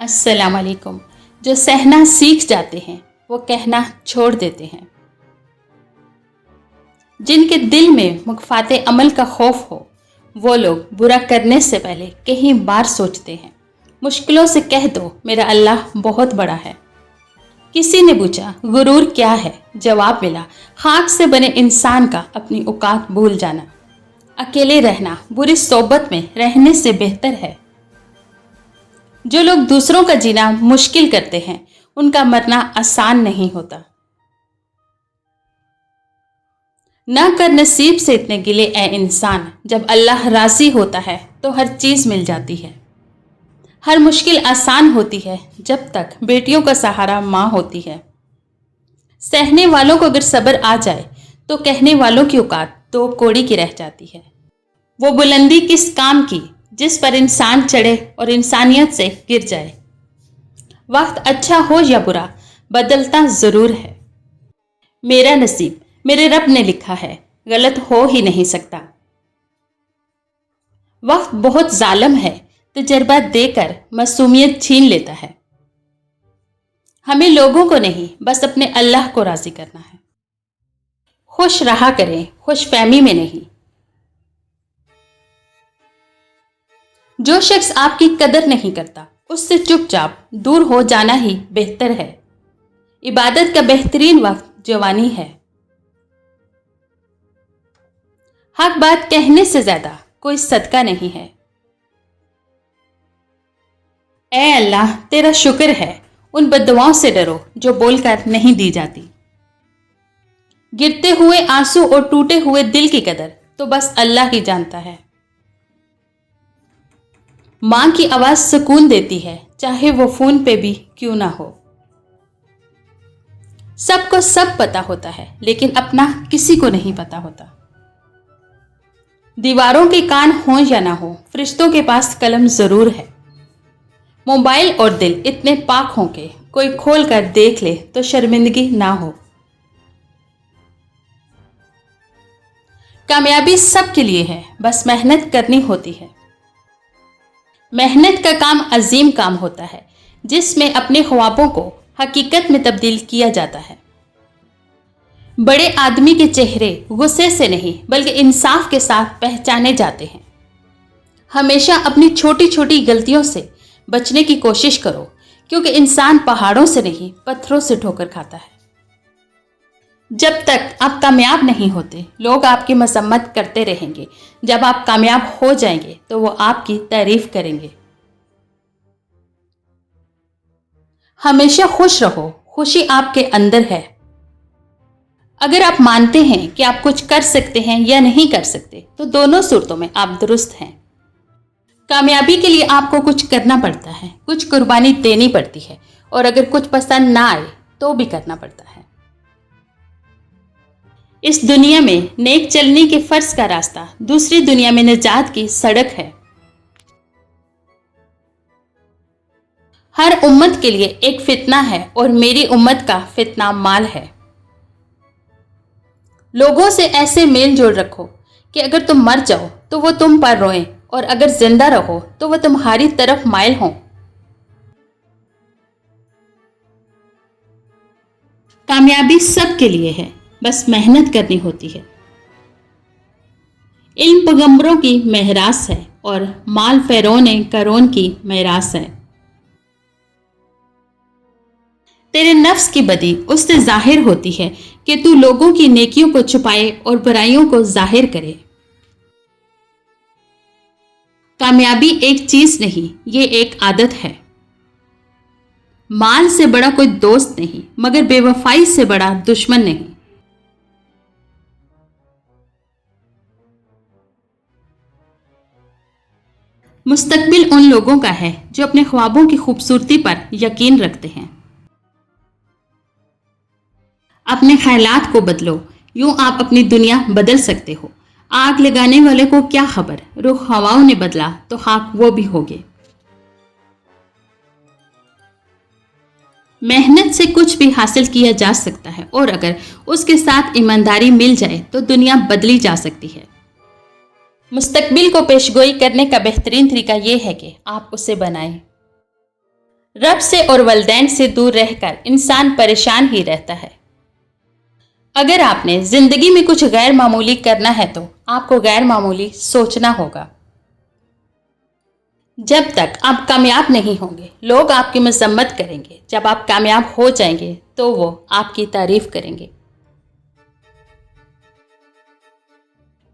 السلام علیکم۔ جو سہنا سیکھ جاتے ہیں وہ کہنا چھوڑ دیتے ہیں۔ جن کے دل میں مکافات عمل کا خوف ہو وہ لوگ برا کرنے سے پہلے کئی بار سوچتے ہیں۔ مشکلوں سے کہہ دو میرا اللہ بہت بڑا ہے۔ کسی نے پوچھا غرور کیا ہے؟ جواب ملا خاک سے بنے انسان کا اپنی اوقات بھول جانا۔ اکیلے رہنا بری صحبت میں رہنے سے بہتر ہے۔ جو لوگ دوسروں کا جینا مشکل کرتے ہیں ان کا مرنا آسان نہیں ہوتا۔ نہ کر نصیب سے اتنے گلے اے انسان، جب اللہ راضی ہوتا ہے تو ہر چیز مل جاتی ہے۔ ہر مشکل آسان ہوتی ہے جب تک بیٹیوں کا سہارا ماں ہوتی ہے۔ سہنے والوں کو اگر صبر آ جائے تو کہنے والوں کی اوقات دو کوڑی کی رہ جاتی ہے۔ وہ بلندی کس کام کی جس پر انسان چڑھے اور انسانیت سے گر جائے۔ وقت اچھا ہو یا برا بدلتا ضرور ہے۔ میرا نصیب میرے رب نے لکھا ہے، غلط ہو ہی نہیں سکتا۔ وقت بہت ظالم ہے، تجربہ دے کر معصومیت چھین لیتا ہے۔ ہمیں لوگوں کو نہیں بس اپنے اللہ کو راضی کرنا ہے۔ خوش رہا کریں، خوش فہمی میں نہیں۔ جو شخص آپ کی قدر نہیں کرتا اس سے چپ چاپ دور ہو جانا ہی بہتر ہے۔ عبادت کا بہترین وقت جوانی ہے۔ حق بات کہنے سے زیادہ کوئی صدقہ نہیں ہے۔ اے اللہ تیرا شکر ہے، ان بددعاؤں سے ڈرو جو بول کر نہیں دی جاتی۔ گرتے ہوئے آنسو اور ٹوٹے ہوئے دل کی قدر تو بس اللہ ہی جانتا ہے۔ ماں کی آواز سکون دیتی ہے چاہے وہ فون پہ بھی کیوں نہ ہو۔ سب کو سب پتا ہوتا ہے لیکن اپنا کسی کو نہیں پتا ہوتا۔ دیواروں کے کان ہوں یا نہ ہو فرشتوں کے پاس قلم ضرور ہے۔ موبائل اور دل اتنے پاک ہوں کہ کوئی کھول کر دیکھ لے تو شرمندگی نہ ہو۔ کامیابی سب کے لیے ہے، بس محنت کرنی ہوتی ہے۔ محنت کا کام عظیم کام ہوتا ہے جس میں اپنے خوابوں کو حقیقت میں تبدیل کیا جاتا ہے۔ بڑے آدمی کے چہرے غصے سے نہیں بلکہ انصاف کے ساتھ پہچانے جاتے ہیں۔ ہمیشہ اپنی چھوٹی چھوٹی غلطیوں سے بچنے کی کوشش کرو کیونکہ انسان پہاڑوں سے نہیں پتھروں سے ٹھوکر کھاتا ہے۔ جب تک آپ کامیاب نہیں ہوتے لوگ آپ کی مذمت کرتے رہیں گے، جب آپ کامیاب ہو جائیں گے تو وہ آپ کی تعریف کریں گے۔ ہمیشہ خوش رہو، خوشی آپ کے اندر ہے۔ اگر آپ مانتے ہیں کہ آپ کچھ کر سکتے ہیں یا نہیں کر سکتے تو دونوں صورتوں میں آپ درست ہیں۔ کامیابی کے لیے آپ کو کچھ کرنا پڑتا ہے، کچھ قربانی دینی پڑتی ہے، اور اگر کچھ پسند نہ آئے تو بھی کرنا پڑتا ہے۔ اس دنیا میں نیک چلنے کے فرض کا راستہ دوسری دنیا میں نجات کی سڑک ہے۔ ہر امت کے لیے ایک فتنہ ہے اور میری امت کا فتنہ مال ہے۔ لوگوں سے ایسے میل جول رکھو کہ اگر تم مر جاؤ تو وہ تم پر روئیں اور اگر زندہ رہو تو وہ تمہاری طرف مائل ہوں۔ کامیابی سب کے لیے ہے، بس محنت کرنی ہوتی ہے۔ علم پیغمبروں کی میراث ہے اور مال فرعون قارون کی میراث ہے۔ تیرے نفس کی بدی اس سے ظاہر ہوتی ہے کہ تو لوگوں کی نیکیوں کو چھپائے اور برائیوں کو ظاہر کرے۔ کامیابی ایک چیز نہیں، یہ ایک عادت ہے۔ مال سے بڑا کوئی دوست نہیں مگر بے وفائی سے بڑا دشمن نہیں۔ مستقبل ان لوگوں کا ہے جو اپنے خوابوں کی خوبصورتی پر یقین رکھتے ہیں۔ اپنے خیالات کو بدلو، یوں آپ اپنی دنیا بدل سکتے ہو۔ آگ لگانے والے کو کیا خبر، رخ ہواؤں نے بدلا تو خاک وہ بھی ہوگے۔ محنت سے کچھ بھی حاصل کیا جا سکتا ہے اور اگر اس کے ساتھ ایمانداری مل جائے تو دنیا بدلی جا سکتی ہے۔ مستقبل کو پیشگوئی کرنے کا بہترین طریقہ یہ ہے کہ آپ اسے بنائیں۔ رب سے اور والدین سے دور رہ کر انسان پریشان ہی رہتا ہے۔ اگر آپ نے زندگی میں کچھ غیر معمولی کرنا ہے تو آپ کو غیر معمولی سوچنا ہوگا۔ جب تک آپ کامیاب نہیں ہوں گے لوگ آپ کی مذمت کریں گے، جب آپ کامیاب ہو جائیں گے تو وہ آپ کی تعریف کریں گے۔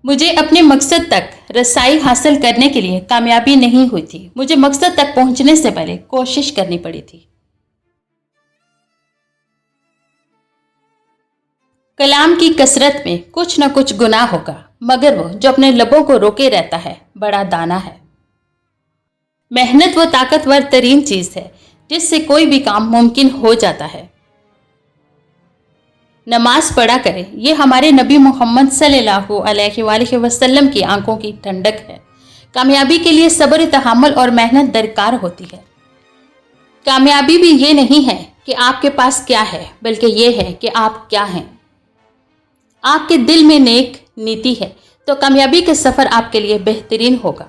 مجھے اپنے مقصد تک رسائی حاصل کرنے کے لیے کامیابی نہیں ہوئی تھی، مجھے مقصد تک پہنچنے سے پہلے کوشش کرنی پڑی تھی۔ کلام کی کثرت میں کچھ نہ کچھ گناہ ہوگا، مگر وہ جو اپنے لبوں کو روکے رہتا ہے بڑا دانا ہے۔ محنت وہ طاقتور ترین چیز ہے جس سے کوئی بھی کام ممکن ہو جاتا ہے۔ نماز پڑھا کرے، یہ ہمارے نبی محمد صلی اللہ علیہ وآلہ وسلم کی آنکھوں کی ٹھنڈک ہے۔ کامیابی کے لیے صبر، تحمل اور محنت درکار ہوتی ہے۔ کامیابی بھی یہ نہیں ہے کہ آپ کے پاس کیا ہے، بلکہ یہ ہے کہ آپ کیا ہیں۔ آپ کے دل میں نیک نیتی ہے تو کامیابی کا سفر آپ کے لیے بہترین ہوگا۔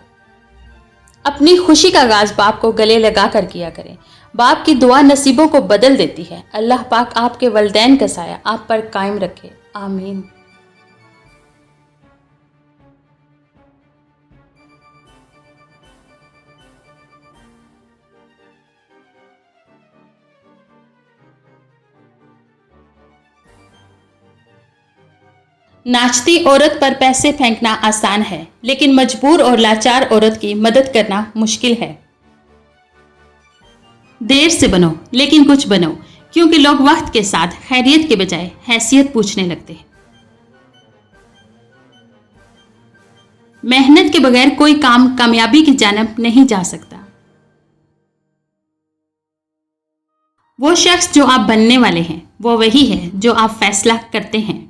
اپنی خوشی کا آغاز باپ کو گلے لگا کر کیا کریں۔ باپ کی دعا نصیبوں کو بدل دیتی ہے۔ اللہ پاک آپ کے والدین کا سایہ آپ پر قائم رکھے، آمین۔ ناچتی عورت پر پیسے پھینکنا آسان ہے، لیکن مجبور اور لاچار عورت کی مدد کرنا مشکل ہے۔ دیر سے بنو لیکن کچھ بنو، کیونکہ لوگ وقت کے ساتھ خیریت کے بجائے حیثیت پوچھنے لگتے ہیں۔ محنت کے بغیر کوئی کام کامیابی کی جانب نہیں جا سکتا۔ وہ شخص جو آپ بننے والے ہیں وہ وہی ہے جو آپ فیصلہ کرتے ہیں۔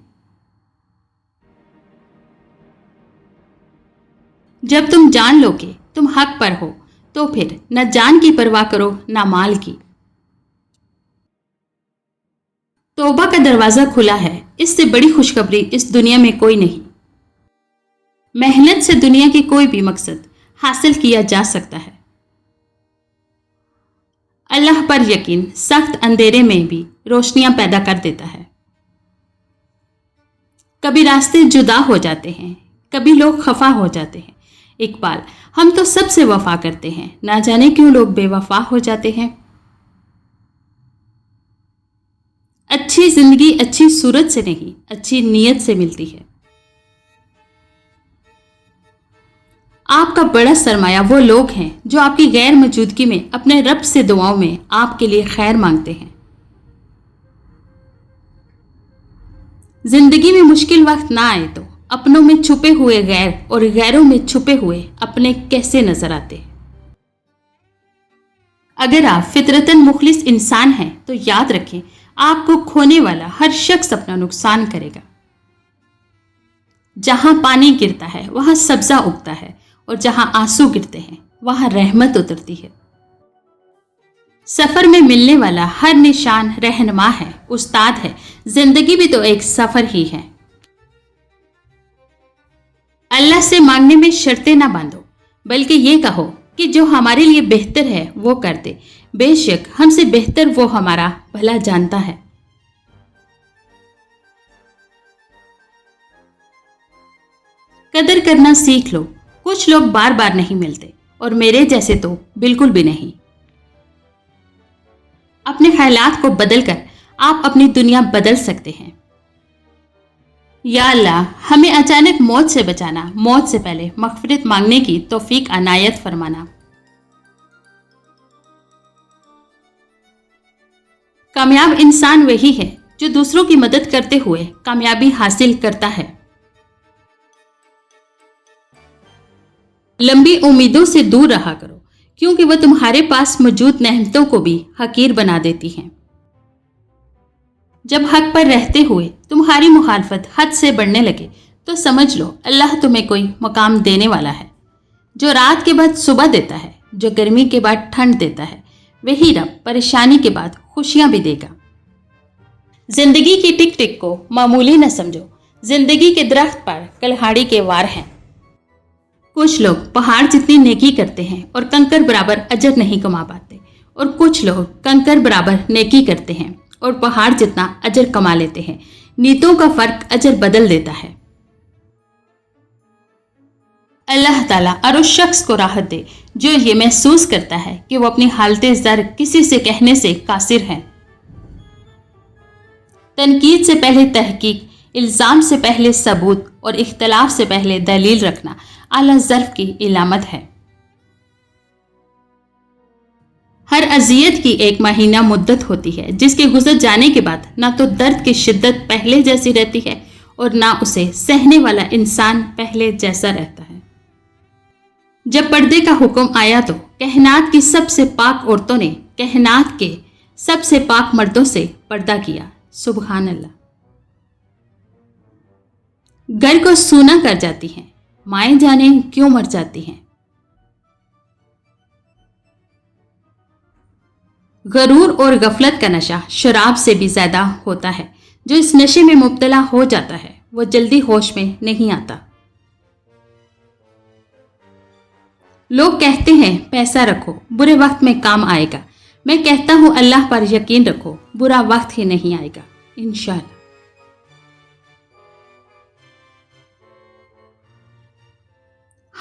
جب تم جان لو کہ تم حق پر ہو تو پھر نہ جان کی پرواہ کرو نہ مال کی۔ توبہ کا دروازہ کھلا ہے، اس سے بڑی خوشخبری اس دنیا میں کوئی نہیں۔ محنت سے دنیا کی کوئی بھی مقصد حاصل کیا جا سکتا ہے۔ اللہ پر یقین سخت اندھیرے میں بھی روشنیاں پیدا کر دیتا ہے۔ کبھی راستے جدا ہو جاتے ہیں، کبھی لوگ خفا ہو جاتے ہیں۔ اقبال: ہم تو سب سے وفا کرتے ہیں، نہ جانے کیوں لوگ بے وفا ہو جاتے ہیں۔ اچھی زندگی اچھی صورت سے نہیں، اچھی نیت سے ملتی ہے۔ آپ کا بڑا سرمایہ وہ لوگ ہیں جو آپ کی غیر موجودگی میں اپنے رب سے دعاؤں میں آپ کے لیے خیر مانگتے ہیں۔ زندگی میں مشکل وقت نہ آئے تو اپنوں میں چھپے ہوئے غیر اور غیروں میں چھپے ہوئے اپنے کیسے نظر آتے ہیں۔ اگر آپ فطرتاً مخلص انسان ہیں تو یاد رکھیں، آپ کو کھونے والا ہر شخص اپنا نقصان کرے گا۔ جہاں پانی گرتا ہے وہاں سبزہ اگتا ہے، اور جہاں آنسو گرتے ہیں وہاں رحمت اترتی ہے۔ سفر میں ملنے والا ہر نشان رہنما ہے، استاد ہے۔ زندگی بھی تو ایک سفر ہی ہے۔ اللہ سے مانگنے میں شرطیں نہ باندھو، بلکہ یہ کہو کہ جو ہمارے لیے بہتر ہے وہ کر دے۔ بے شک ہم سے بہتر وہ ہمارا بھلا جانتا ہے۔ قدر کرنا سیکھ لو، کچھ لوگ بار بار نہیں ملتے، اور میرے جیسے تو بالکل بھی نہیں۔ اپنے خیالات کو بدل کر آپ اپنی دنیا بدل سکتے ہیں۔ یا اللہ ہمیں اچانک موت سے بچانا، موت سے پہلے مغفرت مانگنے کی توفیق عنایت فرمانا۔ کامیاب انسان وہی ہے جو دوسروں کی مدد کرتے ہوئے کامیابی حاصل کرتا ہے۔ لمبی امیدوں سے دور رہا کرو، کیونکہ وہ تمہارے پاس موجود نعمتوں کو بھی حقیر بنا دیتی ہیں۔ جب حق پر رہتے ہوئے تمہاری مخالفت حد سے بڑھنے لگے تو سمجھ لو اللہ تمہیں کوئی مقام دینے والا ہے۔ جو رات کے بعد صبح دیتا ہے، جو گرمی کے بعد ٹھنڈ دیتا ہے، وہی رب پریشانی کے بعد خوشیاں بھی دے گا۔ زندگی کی ٹک ٹک کو معمولی نہ سمجھو، زندگی کے درخت پر کلہاڑی کے وار ہیں۔ کچھ لوگ پہاڑ جتنی نیکی کرتے ہیں اور کنکر برابر اجر نہیں کما پاتے، اور کچھ لوگ کنکر برابر نیکی کرتے ہیں اور پہاڑ جتنا اجر کما لیتے ہیں۔ نیتوں کا فرق اجر بدل دیتا ہے۔ اللہ تعالیٰ اور اس شخص کو راحت دے جو یہ محسوس کرتا ہے کہ وہ اپنی حالت زر کسی سے کہنے سے قاصر ہے۔ تنقید سے پہلے تحقیق، الزام سے پہلے ثبوت اور اختلاف سے پہلے دلیل رکھنا اعلیٰ ظرف کی علامت ہے۔ ہر اذیت کی ایک مہینہ مدت ہوتی ہے جس کے گزر جانے کے بعد نہ تو درد کی شدت پہلے جیسی رہتی ہے اور نہ اسے سہنے والا انسان پہلے جیسا رہتا ہے۔ جب پردے کا حکم آیا تو کائنات کی سب سے پاک عورتوں نے کائنات کے سب سے پاک مردوں سے پردہ کیا۔ سبحان اللہ۔ گھر کو سونا کر جاتی ہیں، مائیں جانے کیوں مر جاتی ہیں۔ غرور اور غفلت کا نشہ شراب سے بھی زیادہ ہوتا ہے۔ جو اس نشے میں مبتلا ہو جاتا ہے وہ جلدی ہوش میں نہیں آتا۔ لوگ کہتے ہیں پیسہ رکھو، برے وقت میں کام آئے گا۔ میں کہتا ہوں اللہ پر یقین رکھو، برا وقت ہی نہیں آئے گا انشاءاللہ۔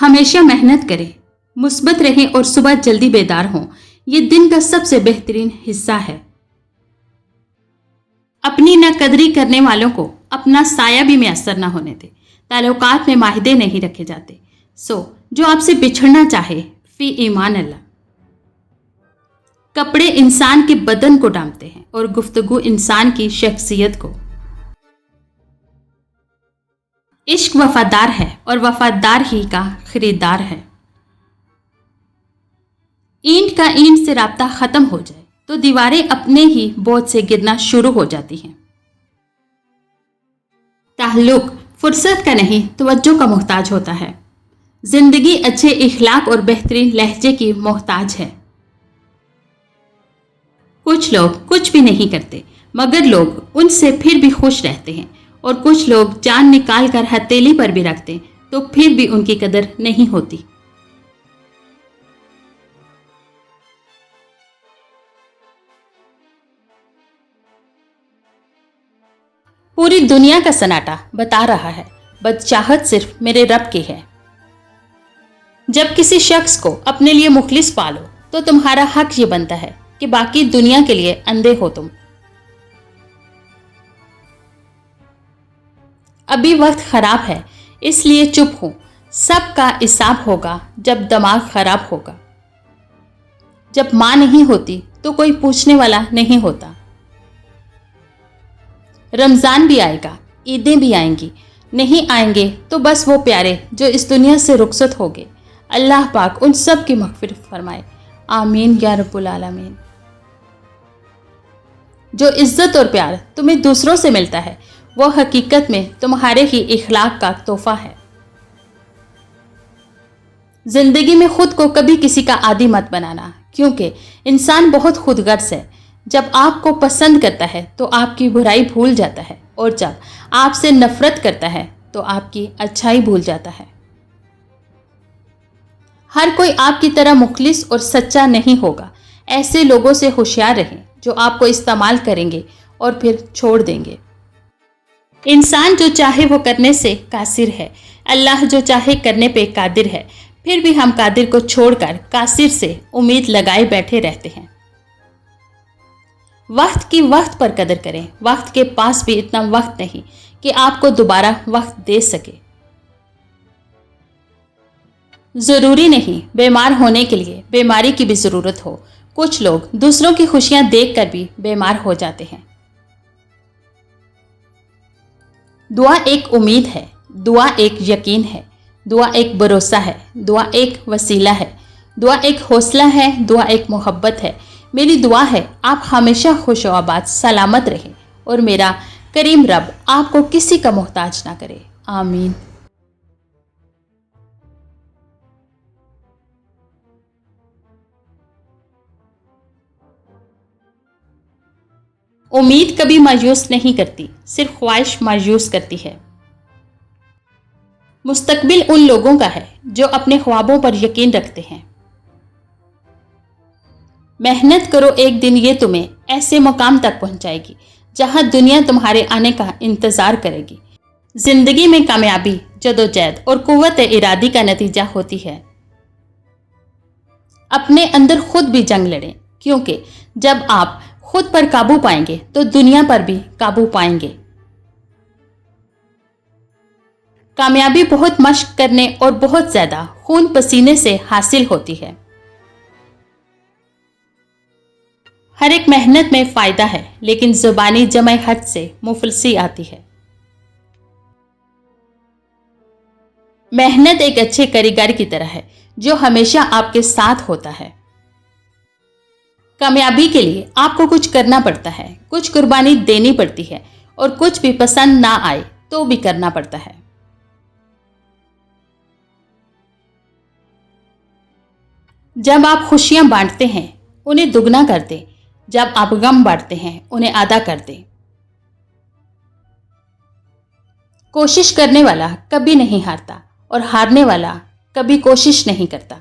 ہمیشہ محنت کریں، مثبت رہیں اور صبح جلدی بیدار ہوں۔ یہ دن کا سب سے بہترین حصہ ہے۔ اپنی نہ قدری کرنے والوں کو اپنا سایہ بھی میسر نہ ہونے دے۔ تعلقات میں معاہدے نہیں رکھے جاتے۔ جو آپ سے بچھڑنا چاہے فی ایمان اللہ۔ کپڑے انسان کے بدن کو ڈھانپتے ہیں اور گفتگو انسان کی شخصیت کو۔ عشق وفادار ہے اور وفادار ہی کا خریدار ہے۔ اینٹ کا اینٹ سے رابطہ ختم ہو جائے تو دیواریں اپنے ہی بوجھ سے گرنا شروع ہو جاتی ہیں۔ تعلق فرصت کا نہیں توجہ کا محتاج ہوتا ہے۔ زندگی اچھے اخلاق اور بہترین لہجے کی محتاج ہے۔ کچھ لوگ کچھ بھی نہیں کرتے مگر لوگ ان سے پھر بھی خوش رہتے ہیں، اور کچھ لوگ جان نکال کر ہتھیلی پر بھی رکھتے تو پھر بھی ان کی قدر نہیں ہوتی۔ پوری دنیا کا سناٹا بتا رہا ہے بدچاہت صرف میرے رب کی ہے۔ جب کسی شخص کو اپنے لیے مخلص پالو تو تمہارا حق یہ بنتا ہے کہ باقی دنیا کے لیے اندھے ہو تم۔ ابھی وقت خراب ہے اس لیے چپ ہوں۔ سب کا حساب ہوگا جب دماغ خراب ہوگا۔ جب ماں نہیں ہوتی تو کوئی پوچھنے والا نہیں ہوتا۔ رمضان بھی آئے گا، عیدیں بھی آئیں گی، نہیں آئیں گے تو بس وہ پیارے جو اس دنیا سے رخصت ہو گئے۔ اللہ پاک ان سب کی مغفرت فرمائے، آمین یا رب العالمین۔ جو عزت اور پیار تمہیں دوسروں سے ملتا ہے وہ حقیقت میں تمہارے ہی اخلاق کا تحفہ ہے۔ زندگی میں خود کو کبھی کسی کا عادی مت بنانا، کیونکہ انسان بہت خود غرض ہے۔ جب آپ کو پسند کرتا ہے تو آپ کی برائی بھول جاتا ہے، اور جب آپ سے نفرت کرتا ہے تو آپ کی اچھائی بھول جاتا ہے۔ ہر کوئی آپ کی طرح مخلص اور سچا نہیں ہوگا۔ ایسے لوگوں سے ہوشیار رہیں جو آپ کو استعمال کریں گے اور پھر چھوڑ دیں گے۔ انسان جو چاہے وہ کرنے سے قاصر ہے، اللہ جو چاہے کرنے پہ قادر ہے۔ پھر بھی ہم قادر کو چھوڑ کر قاصر سے امید لگائے بیٹھے رہتے ہیں۔ وقت کی وقت پر قدر کریں۔ وقت کے پاس بھی اتنا وقت نہیں کہ آپ کو دوبارہ وقت دے سکے۔ ضروری نہیں بیمار ہونے کے لیے بیماری کی بھی ضرورت ہو۔ کچھ لوگ دوسروں کی خوشیاں دیکھ کر بھی بیمار ہو جاتے ہیں۔ دعا ایک امید ہے، دعا ایک یقین ہے، دعا ایک بھروسہ ہے، دعا ایک وسیلہ ہے، دعا ایک حوصلہ ہے، دعا ایک محبت ہے۔ میری دعا ہے آپ ہمیشہ خوش و آباد سلامت رہیں اور میرا کریم رب آپ کو کسی کا محتاج نہ کرے، آمین۔ امید کبھی مایوس نہیں کرتی، صرف خواہش مایوس کرتی ہے۔ مستقبل ان لوگوں کا ہے جو اپنے خوابوں پر یقین رکھتے ہیں۔ محنت کرو، ایک دن یہ تمہیں ایسے مقام تک پہنچائے گی جہاں دنیا تمہارے آنے کا انتظار کرے گی۔ زندگی میں کامیابی جدوجہد اور قوت ارادی کا نتیجہ ہوتی ہے۔ اپنے اندر خود بھی جنگ لڑیں، کیونکہ جب آپ خود پر قابو پائیں گے تو دنیا پر بھی قابو پائیں گے۔ کامیابی بہت مشق کرنے اور بہت زیادہ خون پسینے سے حاصل ہوتی ہے۔ ہر ایک محنت میں فائدہ ہے، لیکن زبانی جمع حد سے مفلسی آتی ہے۔ محنت ایک اچھے کاریگر کی طرح ہے جو ہمیشہ آپ کے ساتھ ہوتا ہے۔ کامیابی کے لیے آپ کو کچھ کرنا پڑتا ہے، کچھ قربانی دینی پڑتی ہے، اور کچھ بھی پسند نہ آئے تو بھی کرنا پڑتا ہے۔ جب آپ خوشیاں بانٹتے ہیں انہیں دگنا کر دیں، جب آپ غم بانٹتے ہیں انہیں آدھا کر دیں۔ کوشش کرنے والا کبھی نہیں ہارتا اور ہارنے والا کبھی کوشش نہیں کرتا۔